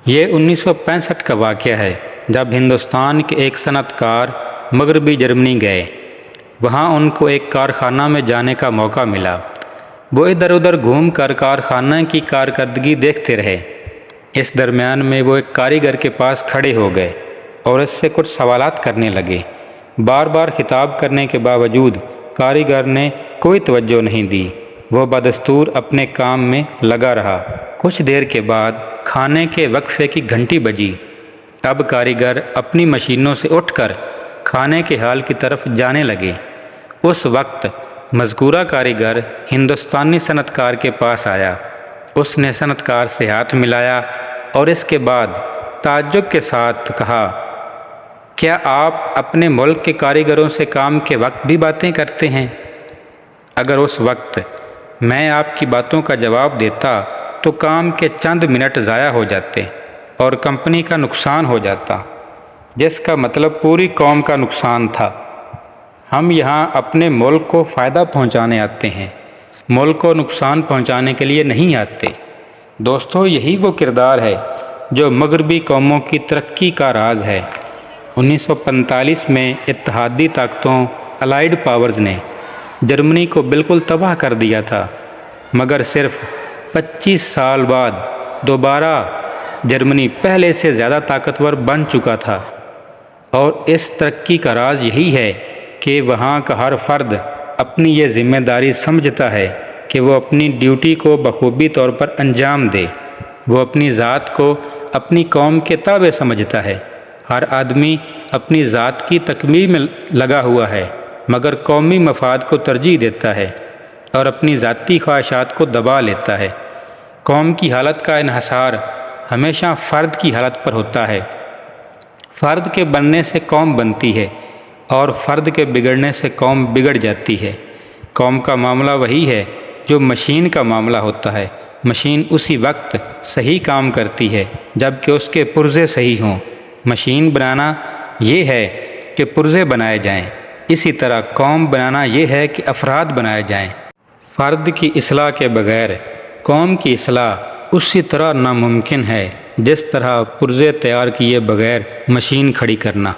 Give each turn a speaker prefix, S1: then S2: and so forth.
S1: یہ 1965 کا واقعہ ہے جب ہندوستان کے ایک صنعت کار مغربی جرمنی گئے۔ وہاں ان کو ایک کارخانہ میں جانے کا موقع ملا۔ وہ ادھر ادھر گھوم کر کارخانہ کی کارکردگی دیکھتے رہے۔ اس درمیان میں وہ ایک کاریگر کے پاس کھڑے ہو گئے اور اس سے کچھ سوالات کرنے لگے۔ بار بار خطاب کرنے کے باوجود کاریگر نے کوئی توجہ نہیں دی۔ وہ بدستور اپنے کام میں لگا رہا۔ کچھ دیر کے بعد کھانے کے وقفے کی گھنٹی بجی۔ اب کاریگر اپنی مشینوں سے اٹھ کر کھانے کے ہال کی طرف جانے لگے۔ اس وقت مذکورہ کاریگر ہندوستانی صنعت کار کے پاس آیا۔ اس نے صنعت کار سے ہاتھ ملایا اور اس کے بعد تعجب کے ساتھ کہا، کیا آپ اپنے ملک کے کاریگروں سے کام کے وقت بھی باتیں کرتے ہیں؟ اگر اس وقت میں آپ کی باتوں کا جواب دیتا تو کام کے چند منٹ ضائع ہو جاتے اور کمپنی کا نقصان ہو جاتا، جس کا مطلب پوری قوم کا نقصان تھا۔ ہم یہاں اپنے ملک کو فائدہ پہنچانے آتے ہیں، ملک کو نقصان پہنچانے کے لیے نہیں آتے۔ دوستو، یہی وہ کردار ہے جو مغربی قوموں کی ترقی کا راز ہے۔ 1945 میں اتحادی طاقتوں الائیڈ پاورز نے جرمنی کو بالکل تباہ کر دیا تھا، مگر صرف 25 سال بعد دوبارہ جرمنی پہلے سے زیادہ طاقتور بن چکا تھا۔ اور اس ترقی کا راز یہی ہے کہ وہاں کا ہر فرد اپنی یہ ذمہ داری سمجھتا ہے کہ وہ اپنی ڈیوٹی کو بخوبی طور پر انجام دے۔ وہ اپنی ذات کو اپنی قوم کے تابع سمجھتا ہے۔ ہر آدمی اپنی ذات کی تکمیل میں لگا ہوا ہے، مگر قومی مفاد کو ترجیح دیتا ہے اور اپنی ذاتی خواہشات کو دبا لیتا ہے۔ قوم کی حالت کا انحصار ہمیشہ فرد کی حالت پر ہوتا ہے۔ فرد کے بننے سے قوم بنتی ہے اور فرد کے بگڑنے سے قوم بگڑ جاتی ہے۔ قوم کا معاملہ وہی ہے جو مشین کا معاملہ ہوتا ہے۔ مشین اسی وقت صحیح کام کرتی ہے جب کہ اس کے پرزے صحیح ہوں۔ مشین بنانا یہ ہے کہ پرزے بنائے جائیں، اسی طرح قوم بنانا یہ ہے کہ افراد بنائے جائیں۔ فرد کی اصلاح کے بغیر قوم کی اصلاح اسی طرح ناممکن ہے جس طرح پرزے تیار کیے بغیر مشین کھڑی کرنا۔